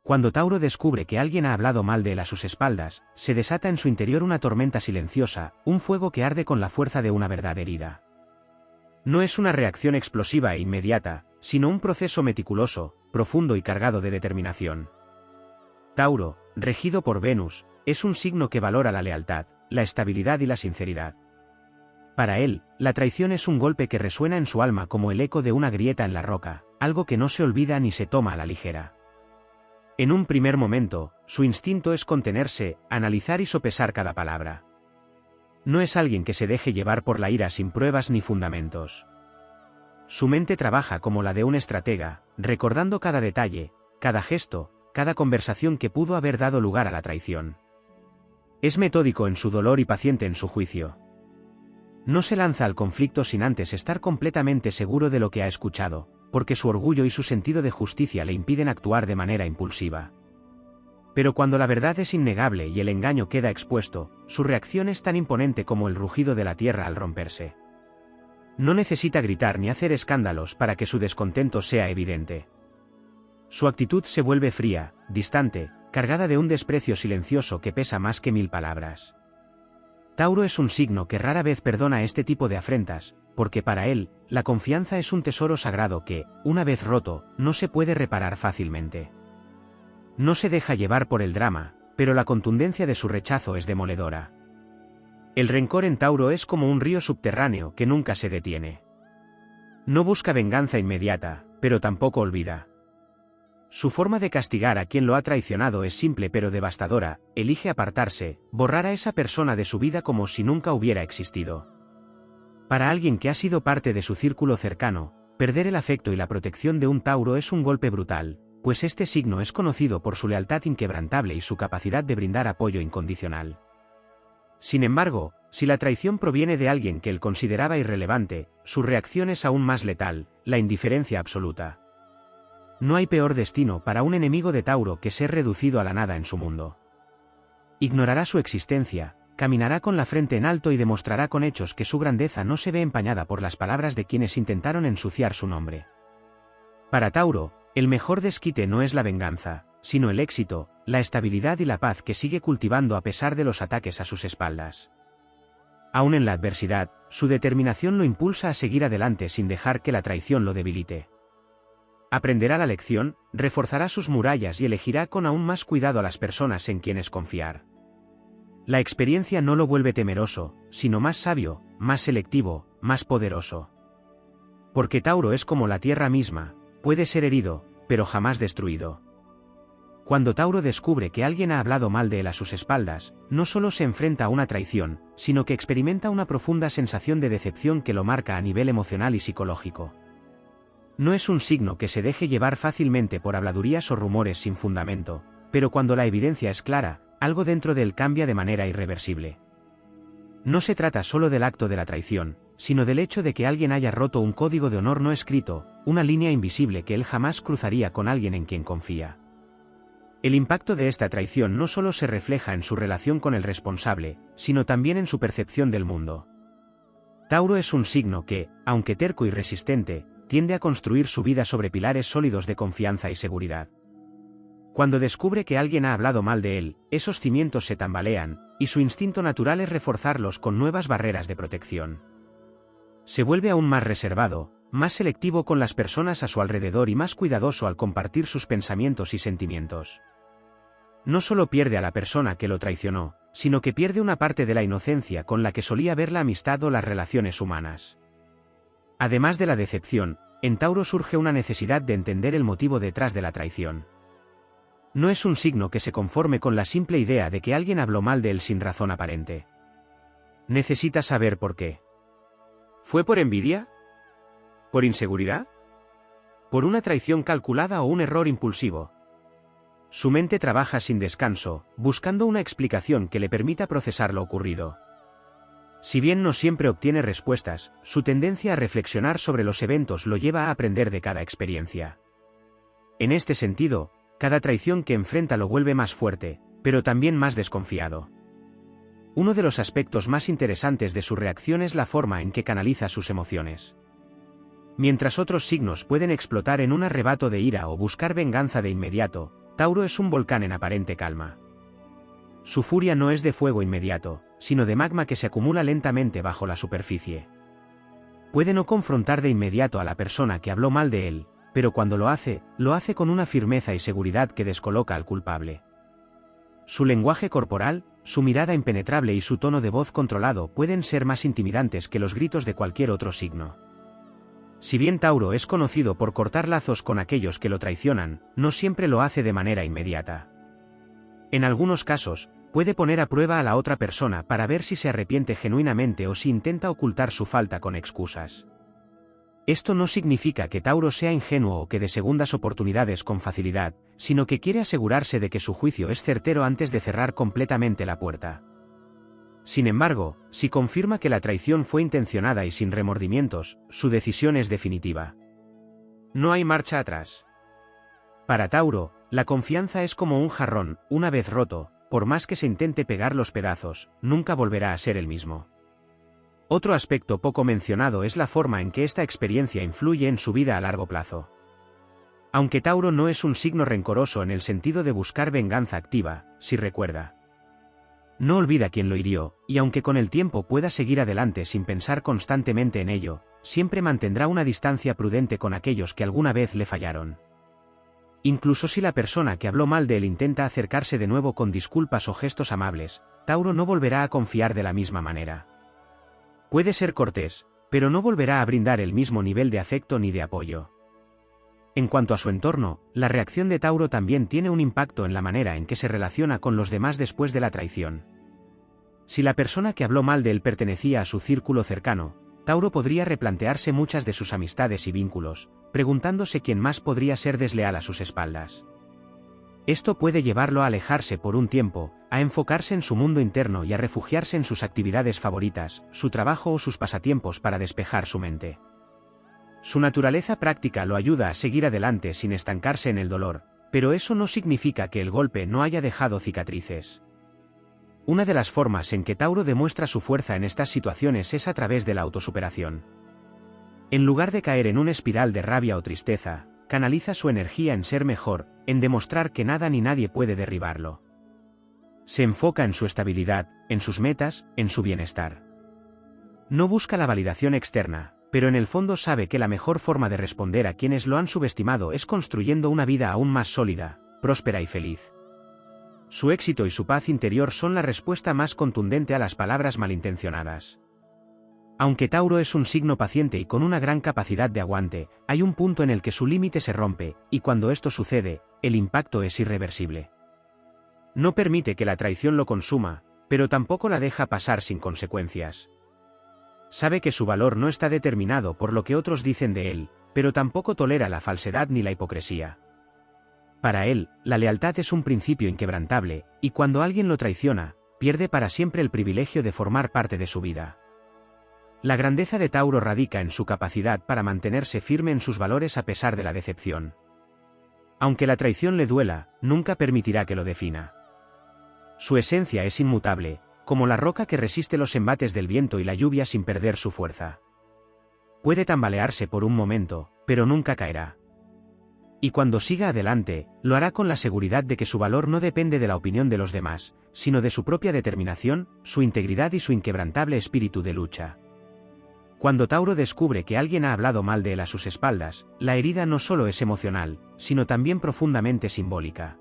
Cuando Tauro descubre que alguien ha hablado mal de él a sus espaldas, se desata en su interior una tormenta silenciosa, un fuego que arde con la fuerza de una verdad herida. No es una reacción explosiva e inmediata, sino un proceso meticuloso, profundo y cargado de determinación. Tauro, regido por Venus, es un signo que valora la lealtad, la estabilidad y la sinceridad. Para él, la traición es un golpe que resuena en su alma como el eco de una grieta en la roca, algo que no se olvida ni se toma a la ligera. En un primer momento, su instinto es contenerse, analizar y sopesar cada palabra. No es alguien que se deje llevar por la ira sin pruebas ni fundamentos. Su mente trabaja como la de un estratega, recordando cada detalle, cada gesto, cada conversación que pudo haber dado lugar a la traición. Es metódico en su dolor y paciente en su juicio. No se lanza al conflicto sin antes estar completamente seguro de lo que ha escuchado, porque su orgullo y su sentido de justicia le impiden actuar de manera impulsiva. Pero cuando la verdad es innegable y el engaño queda expuesto, su reacción es tan imponente como el rugido de la tierra al romperse. No necesita gritar ni hacer escándalos para que su descontento sea evidente. Su actitud se vuelve fría, distante, cargada de un desprecio silencioso que pesa más que 1000 palabras. Tauro es un signo que rara vez perdona este tipo de afrentas, porque para él, la confianza es un tesoro sagrado que, una vez roto, no se puede reparar fácilmente. No se deja llevar por el drama, pero la contundencia de su rechazo es demoledora. El rencor en Tauro es como un río subterráneo que nunca se detiene. No busca venganza inmediata, pero tampoco olvida. Su forma de castigar a quien lo ha traicionado es simple pero devastadora: elige apartarse, borrar a esa persona de su vida como si nunca hubiera existido. Para alguien que ha sido parte de su círculo cercano, perder el afecto y la protección de un Tauro es un golpe brutal, pues este signo es conocido por su lealtad inquebrantable y su capacidad de brindar apoyo incondicional. Sin embargo, si la traición proviene de alguien que él consideraba irrelevante, su reacción es aún más letal: la indiferencia absoluta. No hay peor destino para un enemigo de Tauro que ser reducido a la nada en su mundo. Ignorará su existencia, caminará con la frente en alto y demostrará con hechos que su grandeza no se ve empañada por las palabras de quienes intentaron ensuciar su nombre. Para Tauro, el mejor desquite no es la venganza, sino el éxito, la estabilidad y la paz que sigue cultivando a pesar de los ataques a sus espaldas. Aún en la adversidad, su determinación lo impulsa a seguir adelante sin dejar que la traición lo debilite. Aprenderá la lección, reforzará sus murallas y elegirá con aún más cuidado a las personas en quienes confiar. La experiencia no lo vuelve temeroso, sino más sabio, más selectivo, más poderoso. Porque Tauro es como la tierra misma, puede ser herido, pero jamás destruido. Cuando Tauro descubre que alguien ha hablado mal de él a sus espaldas, no solo se enfrenta a una traición, sino que experimenta una profunda sensación de decepción que lo marca a nivel emocional y psicológico. No es un signo que se deje llevar fácilmente por habladurías o rumores sin fundamento, pero cuando la evidencia es clara, algo dentro de él cambia de manera irreversible. No se trata solo del acto de la traición, sino del hecho de que alguien haya roto un código de honor no escrito, una línea invisible que él jamás cruzaría con alguien en quien confía. El impacto de esta traición no solo se refleja en su relación con el responsable, sino también en su percepción del mundo. Tauro es un signo que, aunque terco y resistente, tiende a construir su vida sobre pilares sólidos de confianza y seguridad. Cuando descubre que alguien ha hablado mal de él, esos cimientos se tambalean, y su instinto natural es reforzarlos con nuevas barreras de protección. Se vuelve aún más reservado, más selectivo con las personas a su alrededor y más cuidadoso al compartir sus pensamientos y sentimientos. No solo pierde a la persona que lo traicionó, sino que pierde una parte de la inocencia con la que solía ver la amistad o las relaciones humanas. Además de la decepción, en Tauro surge una necesidad de entender el motivo detrás de la traición. No es un signo que se conforme con la simple idea de que alguien habló mal de él sin razón aparente. Necesita saber por qué. ¿Fue por envidia? ¿Por inseguridad? ¿Por una traición calculada o un error impulsivo? Su mente trabaja sin descanso, buscando una explicación que le permita procesar lo ocurrido. Si bien no siempre obtiene respuestas, su tendencia a reflexionar sobre los eventos lo lleva a aprender de cada experiencia. En este sentido, cada traición que enfrenta lo vuelve más fuerte, pero también más desconfiado. Uno de los aspectos más interesantes de su reacción es la forma en que canaliza sus emociones. Mientras otros signos pueden explotar en un arrebato de ira o buscar venganza de inmediato, Tauro es un volcán en aparente calma. Su furia no es de fuego inmediato, sino de magma que se acumula lentamente bajo la superficie. Puede no confrontar de inmediato a la persona que habló mal de él, pero cuando lo hace con una firmeza y seguridad que descoloca al culpable. Su lenguaje corporal, su mirada impenetrable y su tono de voz controlado pueden ser más intimidantes que los gritos de cualquier otro signo. Si bien Tauro es conocido por cortar lazos con aquellos que lo traicionan, no siempre lo hace de manera inmediata. En algunos casos, puede poner a prueba a la otra persona para ver si se arrepiente genuinamente o si intenta ocultar su falta con excusas. Esto no significa que Tauro sea ingenuo o que dé segundas oportunidades con facilidad, sino que quiere asegurarse de que su juicio es certero antes de cerrar completamente la puerta. Sin embargo, si confirma que la traición fue intencionada y sin remordimientos, su decisión es definitiva. No hay marcha atrás. Para Tauro, la confianza es como un jarrón, una vez roto, por más que se intente pegar los pedazos, nunca volverá a ser el mismo. Otro aspecto poco mencionado es la forma en que esta experiencia influye en su vida a largo plazo. Aunque Tauro no es un signo rencoroso en el sentido de buscar venganza activa, si recuerda. No olvida quién lo hirió, y aunque con el tiempo pueda seguir adelante sin pensar constantemente en ello, siempre mantendrá una distancia prudente con aquellos que alguna vez le fallaron. Incluso si la persona que habló mal de él intenta acercarse de nuevo con disculpas o gestos amables, Tauro no volverá a confiar de la misma manera. Puede ser cortés, pero no volverá a brindar el mismo nivel de afecto ni de apoyo. En cuanto a su entorno, la reacción de Tauro también tiene un impacto en la manera en que se relaciona con los demás después de la traición. Si la persona que habló mal de él pertenecía a su círculo cercano, Tauro podría replantearse muchas de sus amistades y vínculos, preguntándose quién más podría ser desleal a sus espaldas. Esto puede llevarlo a alejarse por un tiempo, a enfocarse en su mundo interno y a refugiarse en sus actividades favoritas, su trabajo o sus pasatiempos para despejar su mente. Su naturaleza práctica lo ayuda a seguir adelante sin estancarse en el dolor, pero eso no significa que el golpe no haya dejado cicatrices. Una de las formas en que Tauro demuestra su fuerza en estas situaciones es a través de la autosuperación. En lugar de caer en una espiral de rabia o tristeza, canaliza su energía en ser mejor, en demostrar que nada ni nadie puede derribarlo. Se enfoca en su estabilidad, en sus metas, en su bienestar. No busca la validación externa, pero en el fondo sabe que la mejor forma de responder a quienes lo han subestimado es construyendo una vida aún más sólida, próspera y feliz. Su éxito y su paz interior son la respuesta más contundente a las palabras malintencionadas. Aunque Tauro es un signo paciente y con una gran capacidad de aguante, hay un punto en el que su límite se rompe, y cuando esto sucede, el impacto es irreversible. No permite que la traición lo consuma, pero tampoco la deja pasar sin consecuencias. Sabe que su valor no está determinado por lo que otros dicen de él, pero tampoco tolera la falsedad ni la hipocresía. Para él, la lealtad es un principio inquebrantable, y cuando alguien lo traiciona, pierde para siempre el privilegio de formar parte de su vida. La grandeza de Tauro radica en su capacidad para mantenerse firme en sus valores a pesar de la decepción. Aunque la traición le duela, nunca permitirá que lo defina. Su esencia es inmutable, como la roca que resiste los embates del viento y la lluvia sin perder su fuerza. Puede tambalearse por un momento, pero nunca caerá. Y cuando siga adelante, lo hará con la seguridad de que su valor no depende de la opinión de los demás, sino de su propia determinación, su integridad y su inquebrantable espíritu de lucha. Cuando Tauro descubre que alguien ha hablado mal de él a sus espaldas, la herida no solo es emocional, sino también profundamente simbólica.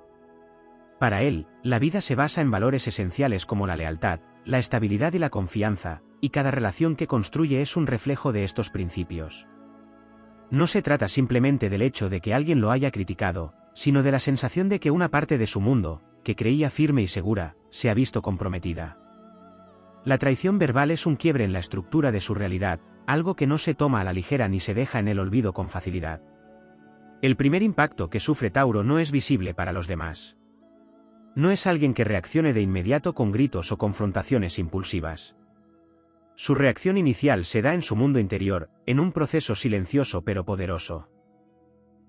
Para él, la vida se basa en valores esenciales como la lealtad, la estabilidad y la confianza, y cada relación que construye es un reflejo de estos principios. No se trata simplemente del hecho de que alguien lo haya criticado, sino de la sensación de que una parte de su mundo, que creía firme y segura, se ha visto comprometida. La traición verbal es un quiebre en la estructura de su realidad, algo que no se toma a la ligera ni se deja en el olvido con facilidad. El primer impacto que sufre Tauro no es visible para los demás. No es alguien que reaccione de inmediato con gritos o confrontaciones impulsivas. Su reacción inicial se da en su mundo interior, en un proceso silencioso pero poderoso.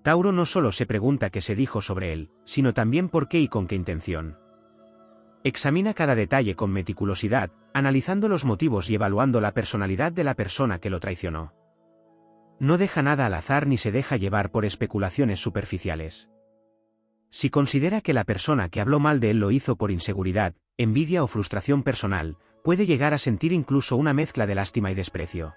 Tauro no solo se pregunta qué se dijo sobre él, sino también por qué y con qué intención. Examina cada detalle con meticulosidad, analizando los motivos y evaluando la personalidad de la persona que lo traicionó. No deja nada al azar ni se deja llevar por especulaciones superficiales. Si considera que la persona que habló mal de él lo hizo por inseguridad, envidia o frustración personal, puede llegar a sentir incluso una mezcla de lástima y desprecio.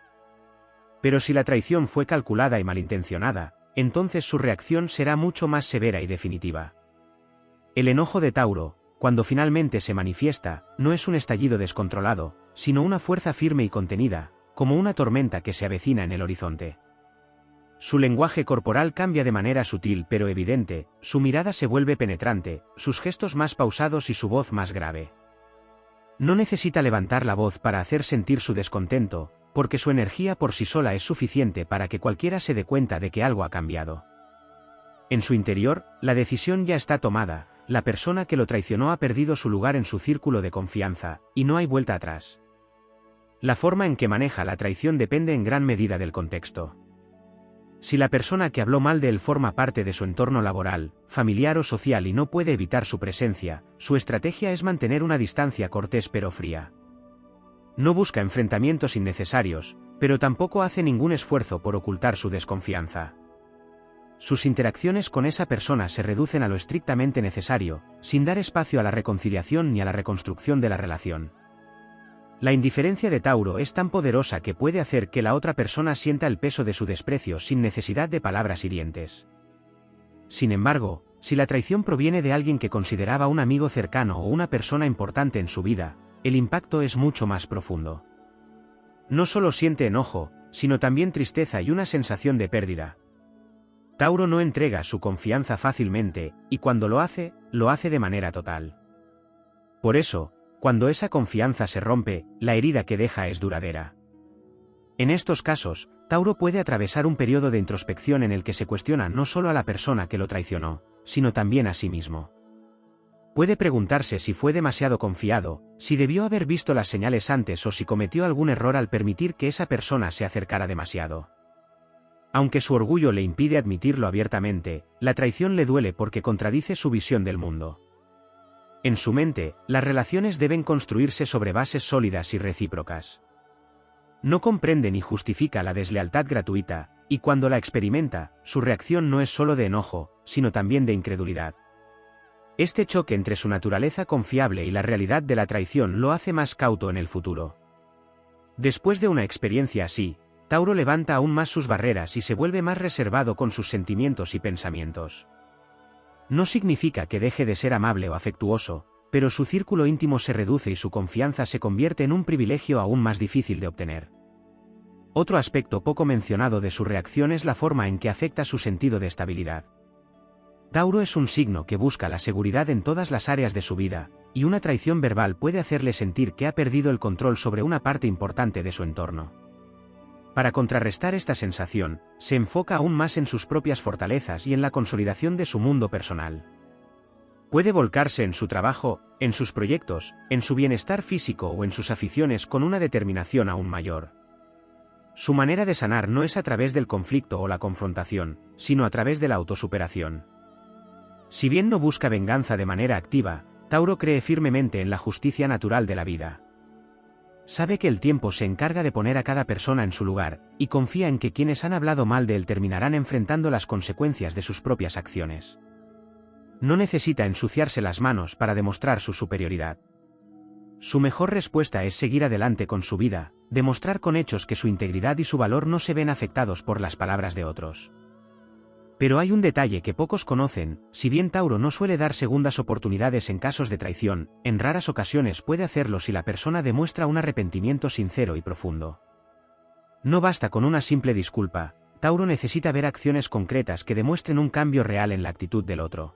Pero si la traición fue calculada y malintencionada, entonces su reacción será mucho más severa y definitiva. El enojo de Tauro, cuando finalmente se manifiesta, no es un estallido descontrolado, sino una fuerza firme y contenida, como una tormenta que se avecina en el horizonte. Su lenguaje corporal cambia de manera sutil pero evidente, su mirada se vuelve penetrante, sus gestos más pausados y su voz más grave. No necesita levantar la voz para hacer sentir su descontento, porque su energía por sí sola es suficiente para que cualquiera se dé cuenta de que algo ha cambiado. En su interior, la decisión ya está tomada, la persona que lo traicionó ha perdido su lugar en su círculo de confianza, y no hay vuelta atrás. La forma en que maneja la traición depende en gran medida del contexto. Si la persona que habló mal de él forma parte de su entorno laboral, familiar o social y no puede evitar su presencia, su estrategia es mantener una distancia cortés pero fría. No busca enfrentamientos innecesarios, pero tampoco hace ningún esfuerzo por ocultar su desconfianza. Sus interacciones con esa persona se reducen a lo estrictamente necesario, sin dar espacio a la reconciliación ni a la reconstrucción de la relación. La indiferencia de Tauro es tan poderosa que puede hacer que la otra persona sienta el peso de su desprecio sin necesidad de palabras hirientes. Sin embargo, si la traición proviene de alguien que consideraba un amigo cercano o una persona importante en su vida, el impacto es mucho más profundo. No solo siente enojo, sino también tristeza y una sensación de pérdida. Tauro no entrega su confianza fácilmente, y cuando lo hace de manera total. Por eso, cuando esa confianza se rompe, la herida que deja es duradera. En estos casos, Tauro puede atravesar un periodo de introspección en el que se cuestiona no solo a la persona que lo traicionó, sino también a sí mismo. Puede preguntarse si fue demasiado confiado, si debió haber visto las señales antes o si cometió algún error al permitir que esa persona se acercara demasiado. Aunque su orgullo le impide admitirlo abiertamente, la traición le duele porque contradice su visión del mundo. En su mente, las relaciones deben construirse sobre bases sólidas y recíprocas. No comprende ni justifica la deslealtad gratuita, y cuando la experimenta, su reacción no es solo de enojo, sino también de incredulidad. Este choque entre su naturaleza confiable y la realidad de la traición lo hace más cauto en el futuro. Después de una experiencia así, Tauro levanta aún más sus barreras y se vuelve más reservado con sus sentimientos y pensamientos. No significa que deje de ser amable o afectuoso, pero su círculo íntimo se reduce y su confianza se convierte en un privilegio aún más difícil de obtener. Otro aspecto poco mencionado de su reacción es la forma en que afecta su sentido de estabilidad. Tauro es un signo que busca la seguridad en todas las áreas de su vida, y una traición verbal puede hacerle sentir que ha perdido el control sobre una parte importante de su entorno. Para contrarrestar esta sensación, se enfoca aún más en sus propias fortalezas y en la consolidación de su mundo personal. Puede volcarse en su trabajo, en sus proyectos, en su bienestar físico o en sus aficiones con una determinación aún mayor. Su manera de sanar no es a través del conflicto o la confrontación, sino a través de la autosuperación. Si bien no busca venganza de manera activa, Tauro cree firmemente en la justicia natural de la vida. Sabe que el tiempo se encarga de poner a cada persona en su lugar, y confía en que quienes han hablado mal de él terminarán enfrentando las consecuencias de sus propias acciones. No necesita ensuciarse las manos para demostrar su superioridad. Su mejor respuesta es seguir adelante con su vida, demostrar con hechos que su integridad y su valor no se ven afectados por las palabras de otros. Pero hay un detalle que pocos conocen: si bien Tauro no suele dar segundas oportunidades en casos de traición, en raras ocasiones puede hacerlo si la persona demuestra un arrepentimiento sincero y profundo. No basta con una simple disculpa, Tauro necesita ver acciones concretas que demuestren un cambio real en la actitud del otro.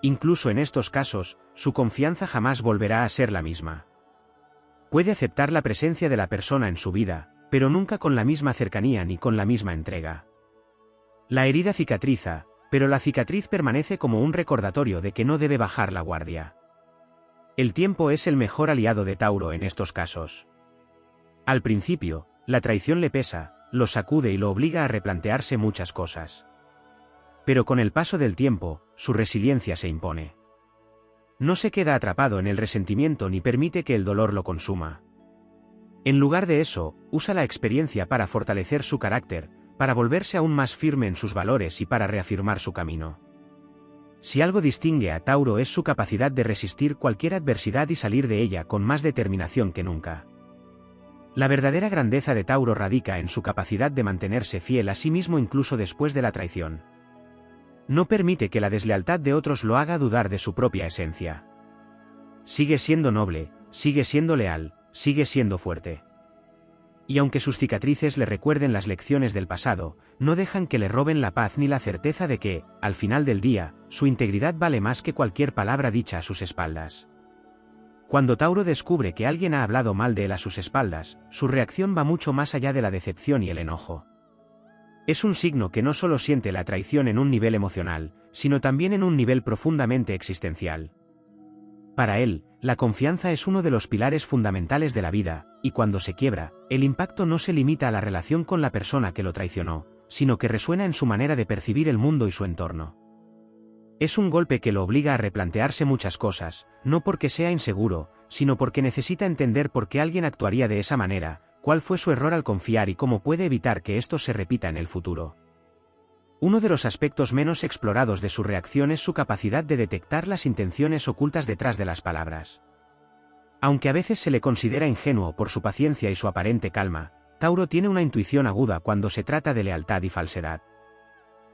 Incluso en estos casos, su confianza jamás volverá a ser la misma. Puede aceptar la presencia de la persona en su vida, pero nunca con la misma cercanía ni con la misma entrega. La herida cicatriza, pero la cicatriz permanece como un recordatorio de que no debe bajar la guardia. El tiempo es el mejor aliado de Tauro en estos casos. Al principio, la traición le pesa, lo sacude y lo obliga a replantearse muchas cosas. Pero con el paso del tiempo, su resiliencia se impone. No se queda atrapado en el resentimiento ni permite que el dolor lo consuma. En lugar de eso, usa la experiencia para fortalecer su carácter, para volverse aún más firme en sus valores y para reafirmar su camino. Si algo distingue a Tauro es su capacidad de resistir cualquier adversidad y salir de ella con más determinación que nunca. La verdadera grandeza de Tauro radica en su capacidad de mantenerse fiel a sí mismo incluso después de la traición. No permite que la deslealtad de otros lo haga dudar de su propia esencia. Sigue siendo noble, sigue siendo leal, sigue siendo fuerte. Y aunque sus cicatrices le recuerden las lecciones del pasado, no dejan que le roben la paz ni la certeza de que, al final del día, su integridad vale más que cualquier palabra dicha a sus espaldas. Cuando Tauro descubre que alguien ha hablado mal de él a sus espaldas, su reacción va mucho más allá de la decepción y el enojo. Es un signo que no solo siente la traición en un nivel emocional, sino también en un nivel profundamente existencial. Para él, la confianza es uno de los pilares fundamentales de la vida, y cuando se quiebra, el impacto no se limita a la relación con la persona que lo traicionó, sino que resuena en su manera de percibir el mundo y su entorno. Es un golpe que lo obliga a replantearse muchas cosas, no porque sea inseguro, sino porque necesita entender por qué alguien actuaría de esa manera, cuál fue su error al confiar y cómo puede evitar que esto se repita en el futuro. Uno de los aspectos menos explorados de su reacción es su capacidad de detectar las intenciones ocultas detrás de las palabras. Aunque a veces se le considera ingenuo por su paciencia y su aparente calma, Tauro tiene una intuición aguda cuando se trata de lealtad y falsedad.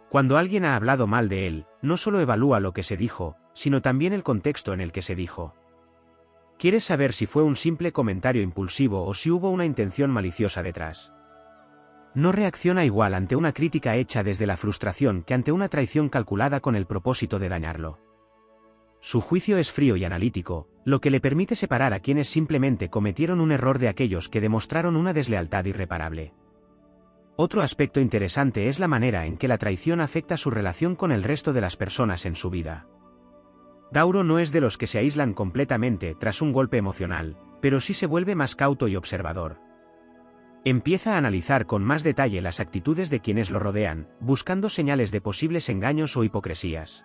Cuando alguien ha hablado mal de él, no solo evalúa lo que se dijo, sino también el contexto en el que se dijo. Quiere saber si fue un simple comentario impulsivo o si hubo una intención maliciosa detrás. No reacciona igual ante una crítica hecha desde la frustración que ante una traición calculada con el propósito de dañarlo. Su juicio es frío y analítico, lo que le permite separar a quienes simplemente cometieron un error de aquellos que demostraron una deslealtad irreparable. Otro aspecto interesante es la manera en que la traición afecta su relación con el resto de las personas en su vida. Tauro no es de los que se aíslan completamente tras un golpe emocional, pero sí se vuelve más cauto y observador. Empieza a analizar con más detalle las actitudes de quienes lo rodean, buscando señales de posibles engaños o hipocresías.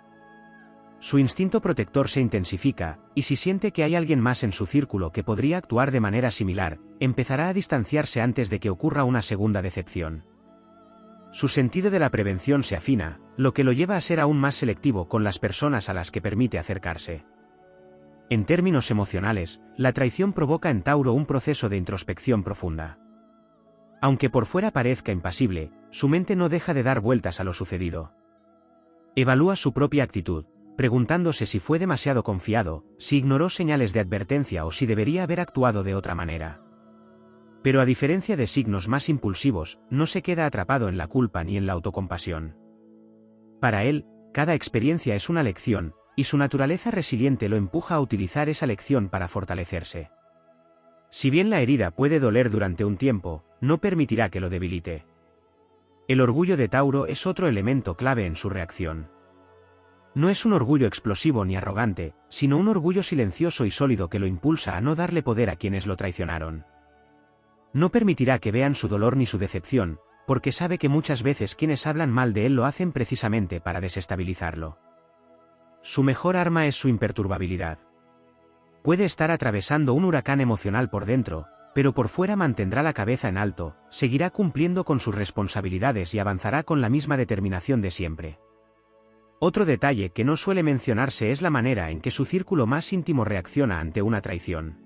Su instinto protector se intensifica, y si siente que hay alguien más en su círculo que podría actuar de manera similar, empezará a distanciarse antes de que ocurra una segunda decepción. Su sentido de la prevención se afina, lo que lo lleva a ser aún más selectivo con las personas a las que permite acercarse. En términos emocionales, la traición provoca en Tauro un proceso de introspección profunda. Aunque por fuera parezca impasible, su mente no deja de dar vueltas a lo sucedido. Evalúa su propia actitud, preguntándose si fue demasiado confiado, si ignoró señales de advertencia o si debería haber actuado de otra manera. Pero a diferencia de signos más impulsivos, no se queda atrapado en la culpa ni en la autocompasión. Para él, cada experiencia es una lección, y su naturaleza resiliente lo empuja a utilizar esa lección para fortalecerse. Si bien la herida puede doler durante un tiempo, no permitirá que lo debilite. El orgullo de Tauro es otro elemento clave en su reacción. No es un orgullo explosivo ni arrogante, sino un orgullo silencioso y sólido que lo impulsa a no darle poder a quienes lo traicionaron. No permitirá que vean su dolor ni su decepción, porque sabe que muchas veces quienes hablan mal de él lo hacen precisamente para desestabilizarlo. Su mejor arma es su imperturbabilidad. Puede estar atravesando un huracán emocional por dentro, pero por fuera mantendrá la cabeza en alto, seguirá cumpliendo con sus responsabilidades y avanzará con la misma determinación de siempre. Otro detalle que no suele mencionarse es la manera en que su círculo más íntimo reacciona ante una traición.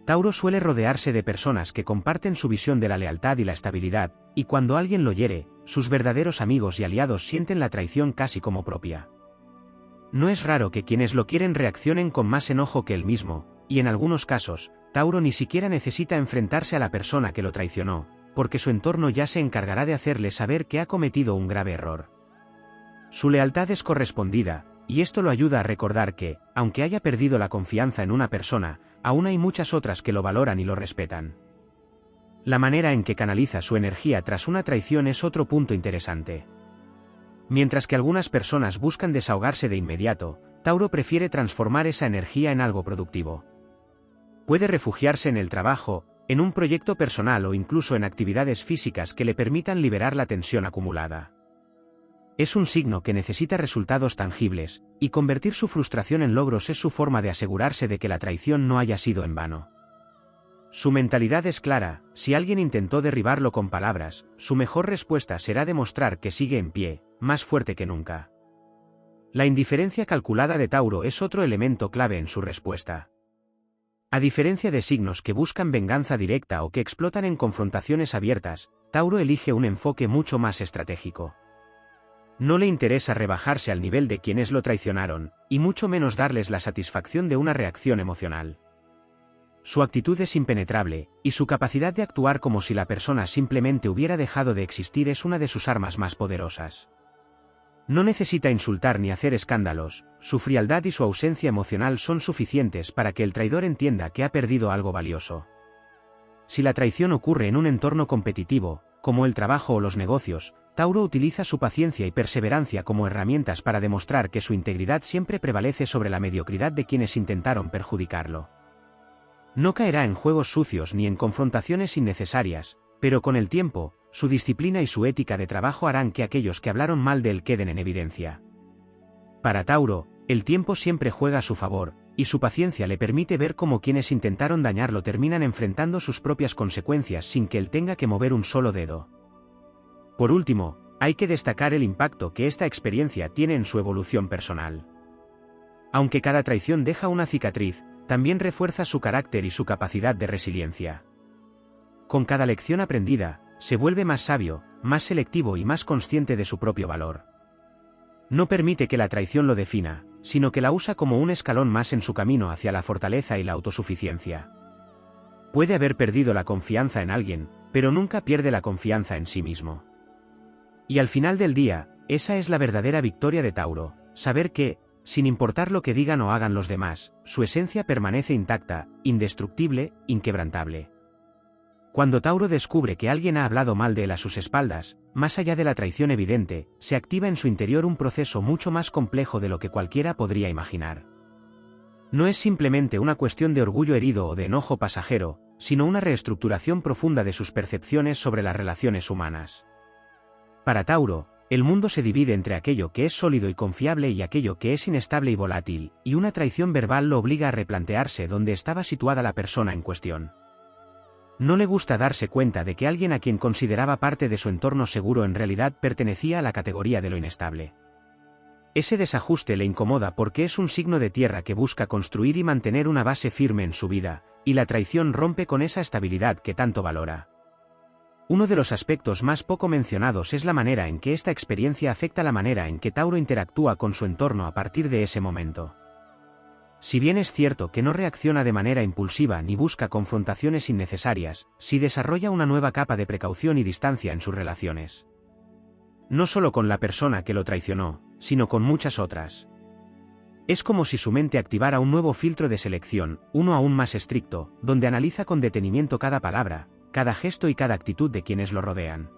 Tauro suele rodearse de personas que comparten su visión de la lealtad y la estabilidad, y cuando alguien lo hiere, sus verdaderos amigos y aliados sienten la traición casi como propia. No es raro que quienes lo quieren reaccionen con más enojo que él mismo, y en algunos casos, Tauro ni siquiera necesita enfrentarse a la persona que lo traicionó, porque su entorno ya se encargará de hacerle saber que ha cometido un grave error. Su lealtad es correspondida, y esto lo ayuda a recordar que, aunque haya perdido la confianza en una persona, aún hay muchas otras que lo valoran y lo respetan. La manera en que canaliza su energía tras una traición es otro punto interesante. Mientras que algunas personas buscan desahogarse de inmediato, Tauro prefiere transformar esa energía en algo productivo. Puede refugiarse en el trabajo, en un proyecto personal o incluso en actividades físicas que le permitan liberar la tensión acumulada. Es un signo que necesita resultados tangibles, y convertir su frustración en logros es su forma de asegurarse de que la traición no haya sido en vano. Su mentalidad es clara: si alguien intentó derribarlo con palabras, su mejor respuesta será demostrar que sigue en pie, más fuerte que nunca. La indiferencia calculada de Tauro es otro elemento clave en su respuesta. A diferencia de signos que buscan venganza directa o que explotan en confrontaciones abiertas, Tauro elige un enfoque mucho más estratégico. No le interesa rebajarse al nivel de quienes lo traicionaron, y mucho menos darles la satisfacción de una reacción emocional. Su actitud es impenetrable, y su capacidad de actuar como si la persona simplemente hubiera dejado de existir es una de sus armas más poderosas. No necesita insultar ni hacer escándalos, su frialdad y su ausencia emocional son suficientes para que el traidor entienda que ha perdido algo valioso. Si la traición ocurre en un entorno competitivo, como el trabajo o los negocios, Tauro utiliza su paciencia y perseverancia como herramientas para demostrar que su integridad siempre prevalece sobre la mediocridad de quienes intentaron perjudicarlo. No caerá en juegos sucios ni en confrontaciones innecesarias, pero con el tiempo, su disciplina y su ética de trabajo harán que aquellos que hablaron mal de él queden en evidencia. Para Tauro, el tiempo siempre juega a su favor, y su paciencia le permite ver cómo quienes intentaron dañarlo terminan enfrentando sus propias consecuencias sin que él tenga que mover un solo dedo. Por último, hay que destacar el impacto que esta experiencia tiene en su evolución personal. Aunque cada traición deja una cicatriz, también refuerza su carácter y su capacidad de resiliencia. Con cada lección aprendida, se vuelve más sabio, más selectivo y más consciente de su propio valor. No permite que la traición lo defina, sino que la usa como un escalón más en su camino hacia la fortaleza y la autosuficiencia. Puede haber perdido la confianza en alguien, pero nunca pierde la confianza en sí mismo. Y al final del día, esa es la verdadera victoria de Tauro, saber que, sin importar lo que digan o hagan los demás, su esencia permanece intacta, indestructible, inquebrantable. Cuando Tauro descubre que alguien ha hablado mal de él a sus espaldas, más allá de la traición evidente, se activa en su interior un proceso mucho más complejo de lo que cualquiera podría imaginar. No es simplemente una cuestión de orgullo herido o de enojo pasajero, sino una reestructuración profunda de sus percepciones sobre las relaciones humanas. Para Tauro, el mundo se divide entre aquello que es sólido y confiable y aquello que es inestable y volátil, y una traición verbal lo obliga a replantearse dónde estaba situada la persona en cuestión. No le gusta darse cuenta de que alguien a quien consideraba parte de su entorno seguro en realidad pertenecía a la categoría de lo inestable. Ese desajuste le incomoda porque es un signo de tierra que busca construir y mantener una base firme en su vida, y la traición rompe con esa estabilidad que tanto valora. Uno de los aspectos más poco mencionados es la manera en que esta experiencia afecta la manera en que Tauro interactúa con su entorno a partir de ese momento. Si bien es cierto que no reacciona de manera impulsiva ni busca confrontaciones innecesarias, sí desarrolla una nueva capa de precaución y distancia en sus relaciones. No solo con la persona que lo traicionó, sino con muchas otras. Es como si su mente activara un nuevo filtro de selección, uno aún más estricto, donde analiza con detenimiento cada palabra, cada gesto y cada actitud de quienes lo rodean.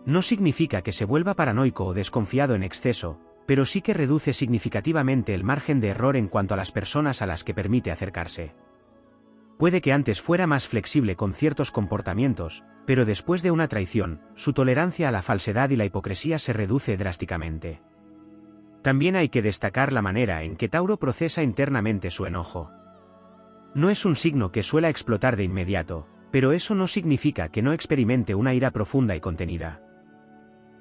No significa que se vuelva paranoico o desconfiado en exceso, pero sí que reduce significativamente el margen de error en cuanto a las personas a las que permite acercarse. Puede que antes fuera más flexible con ciertos comportamientos, pero después de una traición, su tolerancia a la falsedad y la hipocresía se reduce drásticamente. También hay que destacar la manera en que Tauro procesa internamente su enojo. No es un signo que suela explotar de inmediato, pero eso no significa que no experimente una ira profunda y contenida.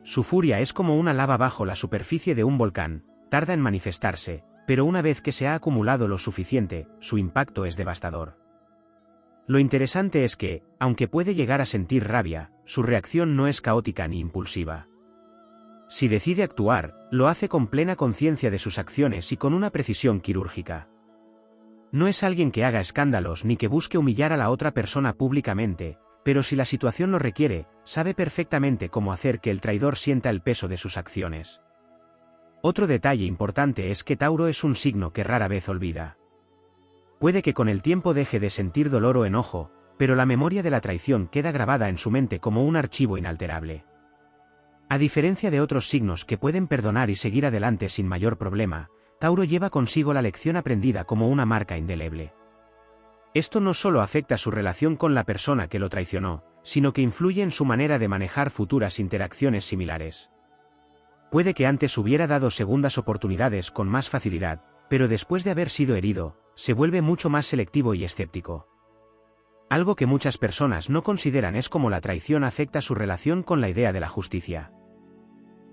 Su furia es como una lava bajo la superficie de un volcán, tarda en manifestarse, pero una vez que se ha acumulado lo suficiente, su impacto es devastador. Lo interesante es que, aunque puede llegar a sentir rabia, su reacción no es caótica ni impulsiva. Si decide actuar, lo hace con plena conciencia de sus acciones y con una precisión quirúrgica. No es alguien que haga escándalos ni que busque humillar a la otra persona públicamente, pero si la situación lo requiere, sabe perfectamente cómo hacer que el traidor sienta el peso de sus acciones. Otro detalle importante es que Tauro es un signo que rara vez olvida. Puede que con el tiempo deje de sentir dolor o enojo, pero la memoria de la traición queda grabada en su mente como un archivo inalterable. A diferencia de otros signos que pueden perdonar y seguir adelante sin mayor problema, Tauro lleva consigo la lección aprendida como una marca indeleble. Esto no solo afecta su relación con la persona que lo traicionó, sino que influye en su manera de manejar futuras interacciones similares. Puede que antes hubiera dado segundas oportunidades con más facilidad, pero después de haber sido herido, se vuelve mucho más selectivo y escéptico. Algo que muchas personas no consideran es cómo la traición afecta su relación con la idea de la justicia.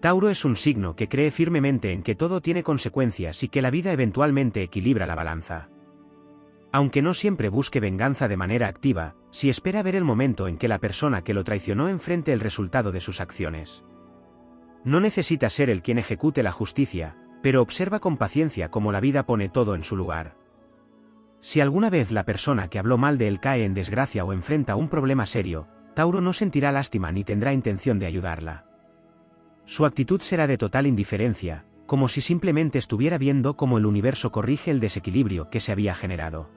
Tauro es un signo que cree firmemente en que todo tiene consecuencias y que la vida eventualmente equilibra la balanza. Aunque no siempre busque venganza de manera activa, sí espera ver el momento en que la persona que lo traicionó enfrente el resultado de sus acciones. No necesita ser el quien ejecute la justicia, pero observa con paciencia cómo la vida pone todo en su lugar. Si alguna vez la persona que habló mal de él cae en desgracia o enfrenta un problema serio, Tauro no sentirá lástima ni tendrá intención de ayudarla. Su actitud será de total indiferencia, como si simplemente estuviera viendo cómo el universo corrige el desequilibrio que se había generado.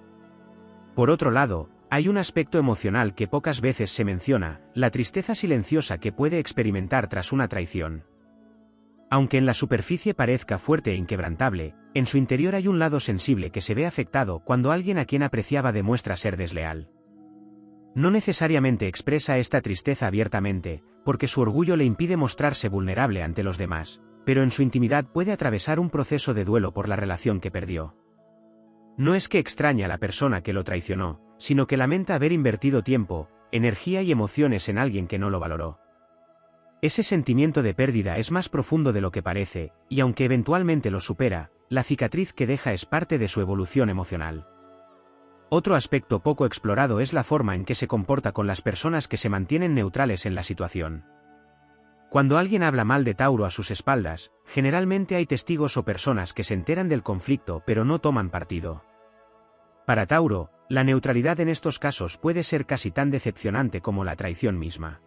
Por otro lado, hay un aspecto emocional que pocas veces se menciona, la tristeza silenciosa que puede experimentar tras una traición. Aunque en la superficie parezca fuerte e inquebrantable, en su interior hay un lado sensible que se ve afectado cuando alguien a quien apreciaba demuestra ser desleal. No necesariamente expresa esta tristeza abiertamente, porque su orgullo le impide mostrarse vulnerable ante los demás, pero en su intimidad puede atravesar un proceso de duelo por la relación que perdió. No es que extrañe a la persona que lo traicionó, sino que lamenta haber invertido tiempo, energía y emociones en alguien que no lo valoró. Ese sentimiento de pérdida es más profundo de lo que parece, y aunque eventualmente lo supera, la cicatriz que deja es parte de su evolución emocional. Otro aspecto poco explorado es la forma en que se comporta con las personas que se mantienen neutrales en la situación. Cuando alguien habla mal de Tauro a sus espaldas, generalmente hay testigos o personas que se enteran del conflicto pero no toman partido. Para Tauro, la neutralidad en estos casos puede ser casi tan decepcionante como la traición misma.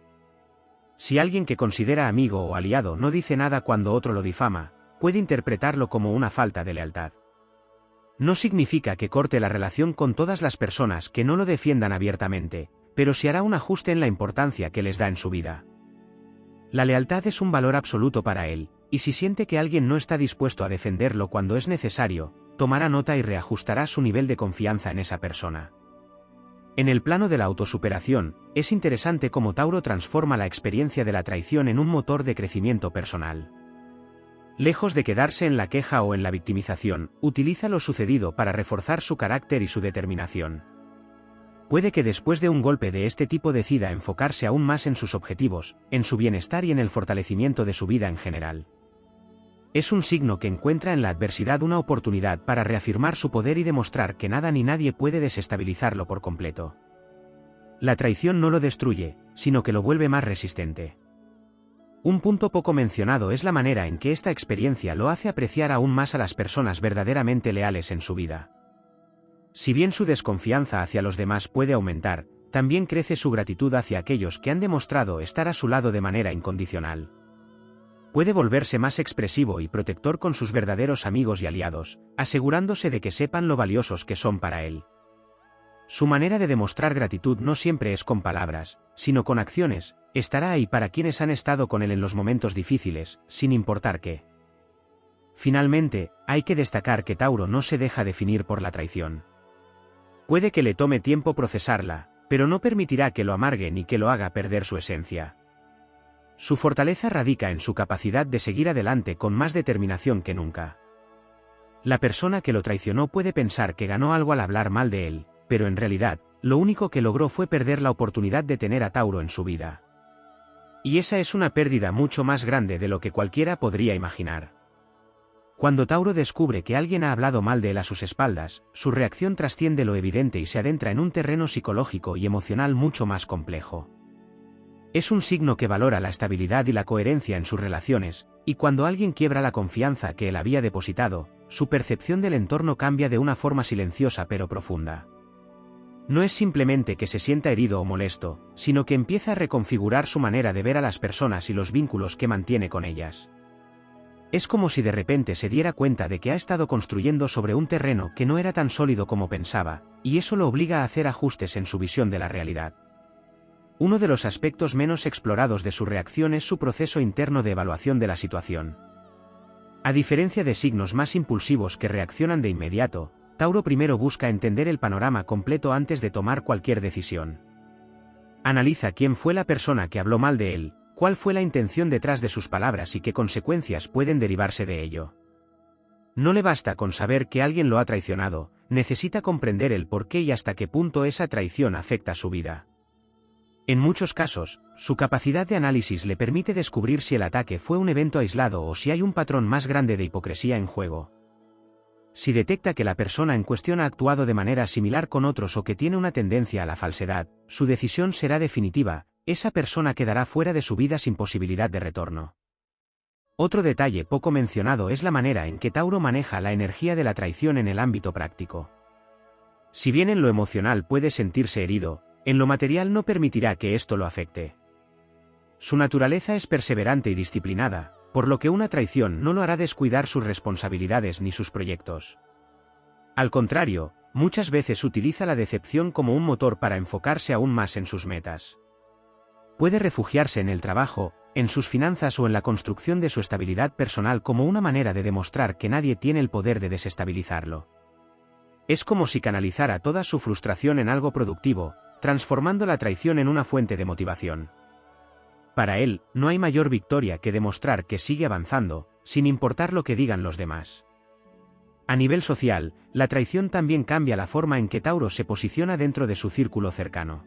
Si alguien que considera amigo o aliado no dice nada cuando otro lo difama, puede interpretarlo como una falta de lealtad. No significa que corte la relación con todas las personas que no lo defiendan abiertamente, pero sí hará un ajuste en la importancia que les da en su vida. La lealtad es un valor absoluto para él, y si siente que alguien no está dispuesto a defenderlo cuando es necesario, tomará nota y reajustará su nivel de confianza en esa persona. En el plano de la autosuperación, es interesante cómo Tauro transforma la experiencia de la traición en un motor de crecimiento personal. Lejos de quedarse en la queja o en la victimización, utiliza lo sucedido para reforzar su carácter y su determinación. Puede que después de un golpe de este tipo decida enfocarse aún más en sus objetivos, en su bienestar y en el fortalecimiento de su vida en general. Es un signo que encuentra en la adversidad una oportunidad para reafirmar su poder y demostrar que nada ni nadie puede desestabilizarlo por completo. La traición no lo destruye, sino que lo vuelve más resistente. Un punto poco mencionado es la manera en que esta experiencia lo hace apreciar aún más a las personas verdaderamente leales en su vida. Si bien su desconfianza hacia los demás puede aumentar, también crece su gratitud hacia aquellos que han demostrado estar a su lado de manera incondicional. Puede volverse más expresivo y protector con sus verdaderos amigos y aliados, asegurándose de que sepan lo valiosos que son para él. Su manera de demostrar gratitud no siempre es con palabras, sino con acciones. Estará ahí para quienes han estado con él en los momentos difíciles, sin importar qué. Finalmente, hay que destacar que Tauro no se deja definir por la traición. Puede que le tome tiempo procesarla, pero no permitirá que lo amargue ni que lo haga perder su esencia. Su fortaleza radica en su capacidad de seguir adelante con más determinación que nunca. La persona que lo traicionó puede pensar que ganó algo al hablar mal de él, pero en realidad, lo único que logró fue perder la oportunidad de tener a Tauro en su vida. Y esa es una pérdida mucho más grande de lo que cualquiera podría imaginar. Cuando Tauro descubre que alguien ha hablado mal de él a sus espaldas, su reacción trasciende lo evidente y se adentra en un terreno psicológico y emocional mucho más complejo. Es un signo que valora la estabilidad y la coherencia en sus relaciones, y cuando alguien quiebra la confianza que él había depositado, su percepción del entorno cambia de una forma silenciosa pero profunda. No es simplemente que se sienta herido o molesto, sino que empieza a reconfigurar su manera de ver a las personas y los vínculos que mantiene con ellas. Es como si de repente se diera cuenta de que ha estado construyendo sobre un terreno que no era tan sólido como pensaba, y eso lo obliga a hacer ajustes en su visión de la realidad. Uno de los aspectos menos explorados de su reacción es su proceso interno de evaluación de la situación. A diferencia de signos más impulsivos que reaccionan de inmediato, Tauro primero busca entender el panorama completo antes de tomar cualquier decisión. Analiza quién fue la persona que habló mal de él, cuál fue la intención detrás de sus palabras y qué consecuencias pueden derivarse de ello. No le basta con saber que alguien lo ha traicionado, necesita comprender el por qué y hasta qué punto esa traición afecta su vida. En muchos casos, su capacidad de análisis le permite descubrir si el ataque fue un evento aislado o si hay un patrón más grande de hipocresía en juego. Si detecta que la persona en cuestión ha actuado de manera similar con otros o que tiene una tendencia a la falsedad, su decisión será definitiva, esa persona quedará fuera de su vida sin posibilidad de retorno. Otro detalle poco mencionado es la manera en que Tauro maneja la energía de la traición en el ámbito práctico. Si bien en lo emocional puede sentirse herido, en lo material no permitirá que esto lo afecte. Su naturaleza es perseverante y disciplinada, por lo que una traición no lo hará descuidar sus responsabilidades ni sus proyectos. Al contrario, muchas veces utiliza la decepción como un motor para enfocarse aún más en sus metas. Puede refugiarse en el trabajo, en sus finanzas o en la construcción de su estabilidad personal como una manera de demostrar que nadie tiene el poder de desestabilizarlo. Es como si canalizara toda su frustración en algo productivo, transformando la traición en una fuente de motivación. Para él, no hay mayor victoria que demostrar que sigue avanzando, sin importar lo que digan los demás. A nivel social, la traición también cambia la forma en que Tauro se posiciona dentro de su círculo cercano.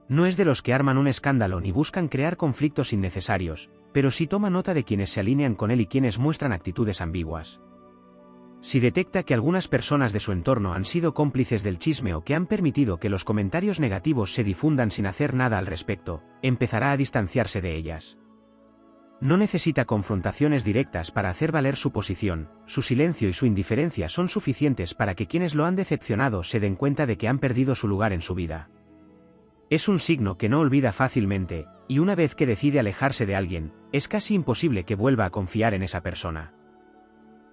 No es de los que arman un escándalo ni buscan crear conflictos innecesarios, pero sí toma nota de quienes se alinean con él y quienes muestran actitudes ambiguas. Si detecta que algunas personas de su entorno han sido cómplices del chisme o que han permitido que los comentarios negativos se difundan sin hacer nada al respecto, empezará a distanciarse de ellas. No necesita confrontaciones directas para hacer valer su posición, su silencio y su indiferencia son suficientes para que quienes lo han decepcionado se den cuenta de que han perdido su lugar en su vida. Es un signo que no olvida fácilmente, y una vez que decide alejarse de alguien, es casi imposible que vuelva a confiar en esa persona.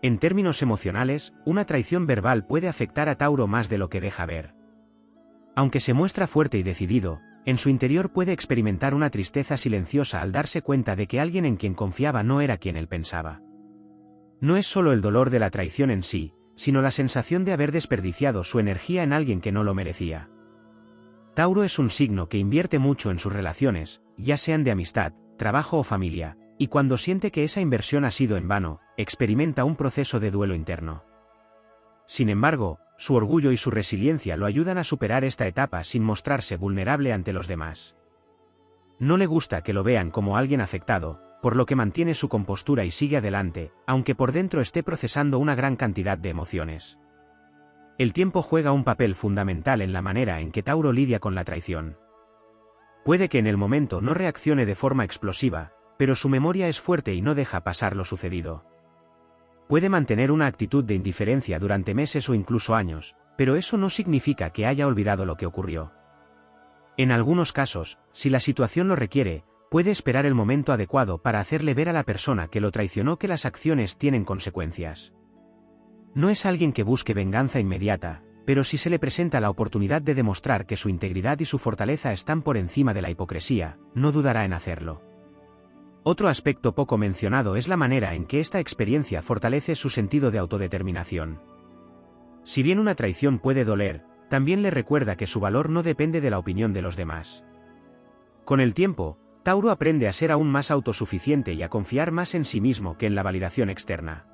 En términos emocionales, una traición verbal puede afectar a Tauro más de lo que deja ver. Aunque se muestra fuerte y decidido, en su interior puede experimentar una tristeza silenciosa al darse cuenta de que alguien en quien confiaba no era quien él pensaba. No es solo el dolor de la traición en sí, sino la sensación de haber desperdiciado su energía en alguien que no lo merecía. Tauro es un signo que invierte mucho en sus relaciones, ya sean de amistad, trabajo o familia, y cuando siente que esa inversión ha sido en vano, experimenta un proceso de duelo interno. Sin embargo, su orgullo y su resiliencia lo ayudan a superar esta etapa sin mostrarse vulnerable ante los demás. No le gusta que lo vean como alguien afectado, por lo que mantiene su compostura y sigue adelante, aunque por dentro esté procesando una gran cantidad de emociones. El tiempo juega un papel fundamental en la manera en que Tauro lidia con la traición. Puede que en el momento no reaccione de forma explosiva, pero su memoria es fuerte y no deja pasar lo sucedido. Puede mantener una actitud de indiferencia durante meses o incluso años, pero eso no significa que haya olvidado lo que ocurrió. En algunos casos, si la situación lo requiere, puede esperar el momento adecuado para hacerle ver a la persona que lo traicionó que las acciones tienen consecuencias. No es alguien que busque venganza inmediata, pero si se le presenta la oportunidad de demostrar que su integridad y su fortaleza están por encima de la hipocresía, no dudará en hacerlo. Otro aspecto poco mencionado es la manera en que esta experiencia fortalece su sentido de autodeterminación. Si bien una traición puede doler, también le recuerda que su valor no depende de la opinión de los demás. Con el tiempo, Tauro aprende a ser aún más autosuficiente y a confiar más en sí mismo que en la validación externa.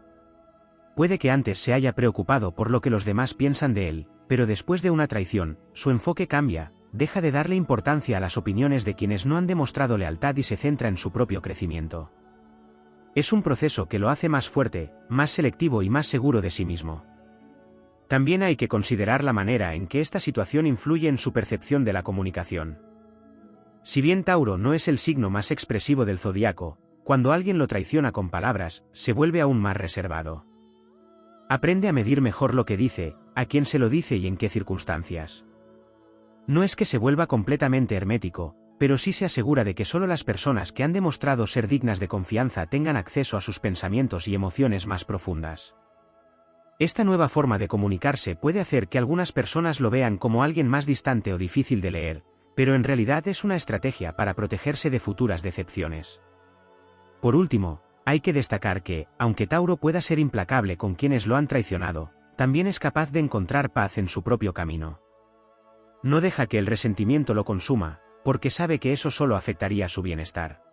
Puede que antes se haya preocupado por lo que los demás piensan de él, pero después de una traición, su enfoque cambia. Deja de darle importancia a las opiniones de quienes no han demostrado lealtad y se centra en su propio crecimiento. Es un proceso que lo hace más fuerte, más selectivo y más seguro de sí mismo. También hay que considerar la manera en que esta situación influye en su percepción de la comunicación. Si bien Tauro no es el signo más expresivo del zodiaco, cuando alguien lo traiciona con palabras, se vuelve aún más reservado. Aprende a medir mejor lo que dice, a quién se lo dice y en qué circunstancias. No es que se vuelva completamente hermético, pero sí se asegura de que solo las personas que han demostrado ser dignas de confianza tengan acceso a sus pensamientos y emociones más profundas. Esta nueva forma de comunicarse puede hacer que algunas personas lo vean como alguien más distante o difícil de leer, pero en realidad es una estrategia para protegerse de futuras decepciones. Por último, hay que destacar que, aunque Tauro pueda ser implacable con quienes lo han traicionado, también es capaz de encontrar paz en su propio camino. No deja que el resentimiento lo consuma, porque sabe que eso solo afectaría su bienestar.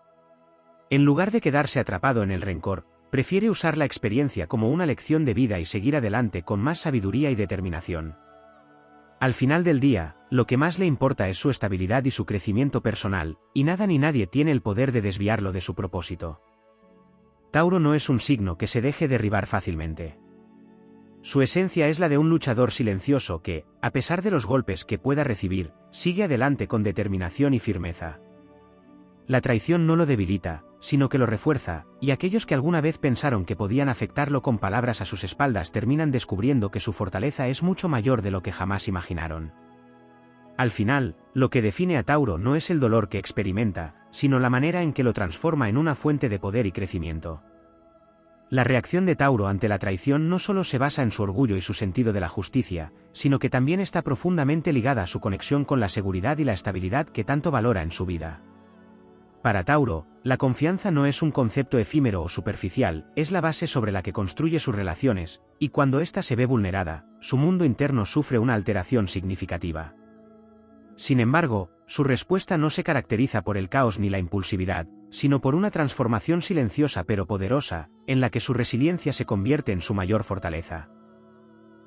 En lugar de quedarse atrapado en el rencor, prefiere usar la experiencia como una lección de vida y seguir adelante con más sabiduría y determinación. Al final del día, lo que más le importa es su estabilidad y su crecimiento personal, y nada ni nadie tiene el poder de desviarlo de su propósito. Tauro no es un signo que se deje derribar fácilmente. Su esencia es la de un luchador silencioso que, a pesar de los golpes que pueda recibir, sigue adelante con determinación y firmeza. La traición no lo debilita, sino que lo refuerza, y aquellos que alguna vez pensaron que podían afectarlo con palabras a sus espaldas terminan descubriendo que su fortaleza es mucho mayor de lo que jamás imaginaron. Al final, lo que define a Tauro no es el dolor que experimenta, sino la manera en que lo transforma en una fuente de poder y crecimiento. La reacción de Tauro ante la traición no solo se basa en su orgullo y su sentido de la justicia, sino que también está profundamente ligada a su conexión con la seguridad y la estabilidad que tanto valora en su vida. Para Tauro, la confianza no es un concepto efímero o superficial, es la base sobre la que construye sus relaciones, y cuando ésta se ve vulnerada, su mundo interno sufre una alteración significativa. Sin embargo, su respuesta no se caracteriza por el caos ni la impulsividad, sino por una transformación silenciosa pero poderosa, en la que su resiliencia se convierte en su mayor fortaleza.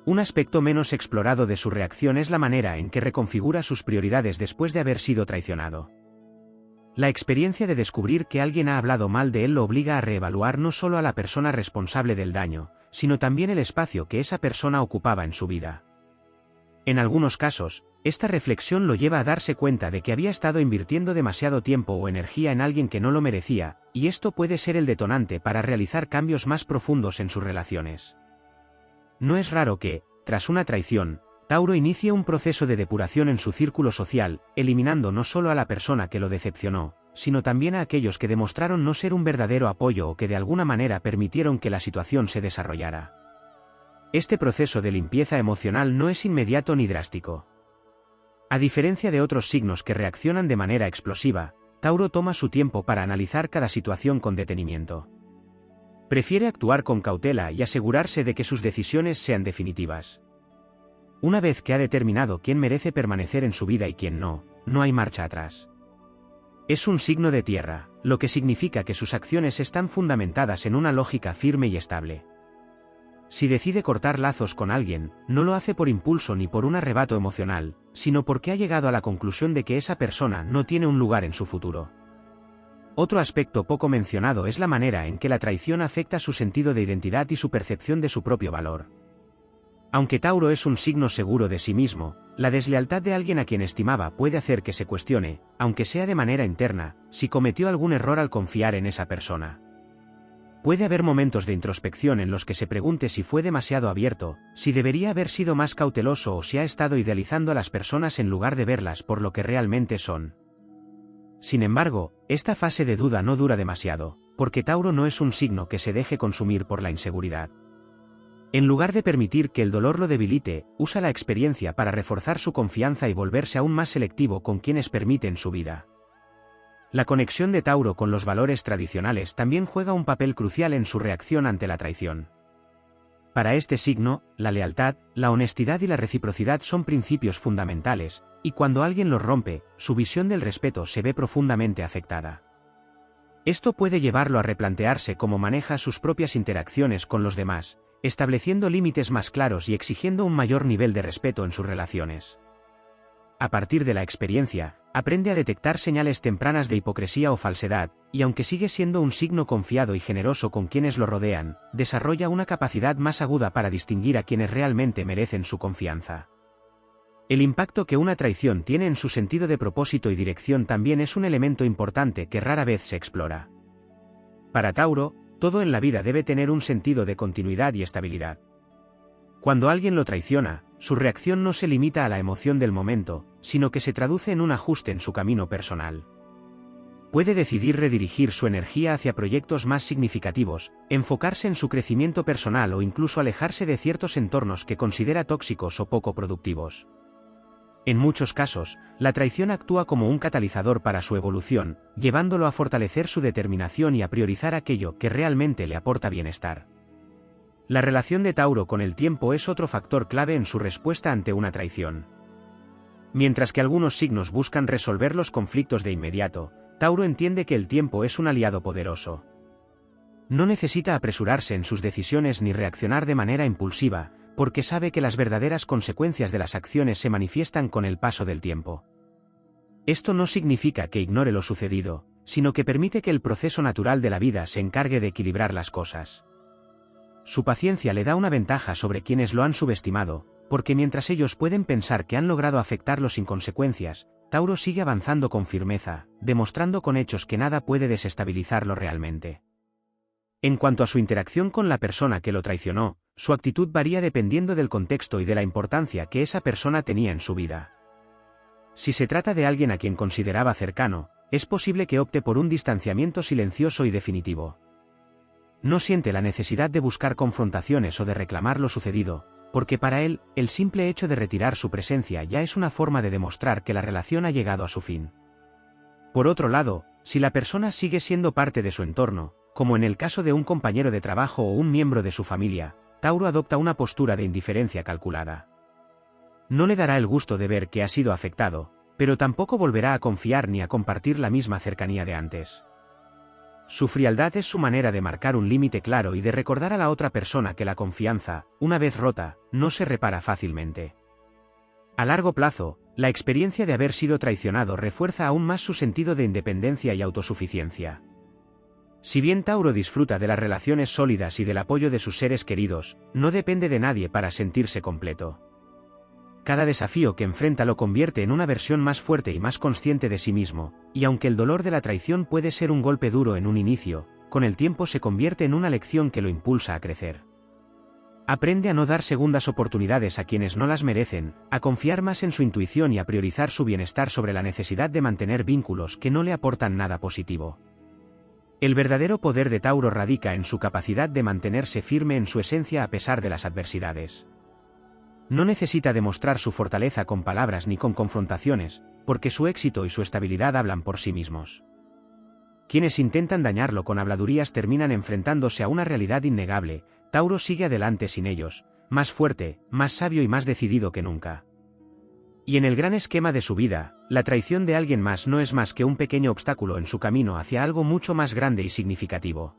Un aspecto menos explorado de su reacción es la manera en que reconfigura sus prioridades después de haber sido traicionado. La experiencia de descubrir que alguien ha hablado mal de él lo obliga a reevaluar no solo a la persona responsable del daño, sino también el espacio que esa persona ocupaba en su vida. En algunos casos, esta reflexión lo lleva a darse cuenta de que había estado invirtiendo demasiado tiempo o energía en alguien que no lo merecía, y esto puede ser el detonante para realizar cambios más profundos en sus relaciones. No es raro que, tras una traición, Tauro inicie un proceso de depuración en su círculo social, eliminando no solo a la persona que lo decepcionó, sino también a aquellos que demostraron no ser un verdadero apoyo o que de alguna manera permitieron que la situación se desarrollara. Este proceso de limpieza emocional no es inmediato ni drástico. A diferencia de otros signos que reaccionan de manera explosiva, Tauro toma su tiempo para analizar cada situación con detenimiento. Prefiere actuar con cautela y asegurarse de que sus decisiones sean definitivas. Una vez que ha determinado quién merece permanecer en su vida y quién no, no hay marcha atrás. Es un signo de tierra, lo que significa que sus acciones están fundamentadas en una lógica firme y estable. Si decide cortar lazos con alguien, no lo hace por impulso ni por un arrebato emocional, sino porque ha llegado a la conclusión de que esa persona no tiene un lugar en su futuro. Otro aspecto poco mencionado es la manera en que la traición afecta su sentido de identidad y su percepción de su propio valor. Aunque Tauro es un signo seguro de sí mismo, la deslealtad de alguien a quien estimaba puede hacer que se cuestione, aunque sea de manera interna, si cometió algún error al confiar en esa persona. Puede haber momentos de introspección en los que se pregunte si fue demasiado abierto, si debería haber sido más cauteloso o si ha estado idealizando a las personas en lugar de verlas por lo que realmente son. Sin embargo, esta fase de duda no dura demasiado, porque Tauro no es un signo que se deje consumir por la inseguridad. En lugar de permitir que el dolor lo debilite, usa la experiencia para reforzar su confianza y volverse aún más selectivo con quienes permite en su vida. La conexión de Tauro con los valores tradicionales también juega un papel crucial en su reacción ante la traición. Para este signo, la lealtad, la honestidad y la reciprocidad son principios fundamentales, y cuando alguien los rompe, su visión del respeto se ve profundamente afectada. Esto puede llevarlo a replantearse cómo maneja sus propias interacciones con los demás, estableciendo límites más claros y exigiendo un mayor nivel de respeto en sus relaciones. A partir de la experiencia, aprende a detectar señales tempranas de hipocresía o falsedad, y aunque sigue siendo un signo confiado y generoso con quienes lo rodean, desarrolla una capacidad más aguda para distinguir a quienes realmente merecen su confianza. El impacto que una traición tiene en su sentido de propósito y dirección también es un elemento importante que rara vez se explora. Para Tauro, todo en la vida debe tener un sentido de continuidad y estabilidad. Cuando alguien lo traiciona, su reacción no se limita a la emoción del momento, sino que se traduce en un ajuste en su camino personal. Puede decidir redirigir su energía hacia proyectos más significativos, enfocarse en su crecimiento personal o incluso alejarse de ciertos entornos que considera tóxicos o poco productivos. En muchos casos, la traición actúa como un catalizador para su evolución, llevándolo a fortalecer su determinación y a priorizar aquello que realmente le aporta bienestar. La relación de Tauro con el tiempo es otro factor clave en su respuesta ante una traición. Mientras que algunos signos buscan resolver los conflictos de inmediato, Tauro entiende que el tiempo es un aliado poderoso. No necesita apresurarse en sus decisiones ni reaccionar de manera impulsiva, porque sabe que las verdaderas consecuencias de las acciones se manifiestan con el paso del tiempo. Esto no significa que ignore lo sucedido, sino que permite que el proceso natural de la vida se encargue de equilibrar las cosas. Su paciencia le da una ventaja sobre quienes lo han subestimado, porque mientras ellos pueden pensar que han logrado afectarlo sin consecuencias, Tauro sigue avanzando con firmeza, demostrando con hechos que nada puede desestabilizarlo realmente. En cuanto a su interacción con la persona que lo traicionó, su actitud varía dependiendo del contexto y de la importancia que esa persona tenía en su vida. Si se trata de alguien a quien consideraba cercano, es posible que opte por un distanciamiento silencioso y definitivo. No siente la necesidad de buscar confrontaciones o de reclamar lo sucedido, porque para él, el simple hecho de retirar su presencia ya es una forma de demostrar que la relación ha llegado a su fin. Por otro lado, si la persona sigue siendo parte de su entorno, como en el caso de un compañero de trabajo o un miembro de su familia, Tauro adopta una postura de indiferencia calculada. No le dará el gusto de ver que ha sido afectado, pero tampoco volverá a confiar ni a compartir la misma cercanía de antes. Su frialdad es su manera de marcar un límite claro y de recordar a la otra persona que la confianza, una vez rota, no se repara fácilmente. A largo plazo, la experiencia de haber sido traicionado refuerza aún más su sentido de independencia y autosuficiencia. Si bien Tauro disfruta de las relaciones sólidas y del apoyo de sus seres queridos, no depende de nadie para sentirse completo. Cada desafío que enfrenta lo convierte en una versión más fuerte y más consciente de sí mismo, y aunque el dolor de la traición puede ser un golpe duro en un inicio, con el tiempo se convierte en una lección que lo impulsa a crecer. Aprende a no dar segundas oportunidades a quienes no las merecen, a confiar más en su intuición y a priorizar su bienestar sobre la necesidad de mantener vínculos que no le aportan nada positivo. El verdadero poder de Tauro radica en su capacidad de mantenerse firme en su esencia a pesar de las adversidades. No necesita demostrar su fortaleza con palabras ni con confrontaciones, porque su éxito y su estabilidad hablan por sí mismos. Quienes intentan dañarlo con habladurías terminan enfrentándose a una realidad innegable. Tauro sigue adelante sin ellos, más fuerte, más sabio y más decidido que nunca. Y en el gran esquema de su vida, la traición de alguien más no es más que un pequeño obstáculo en su camino hacia algo mucho más grande y significativo.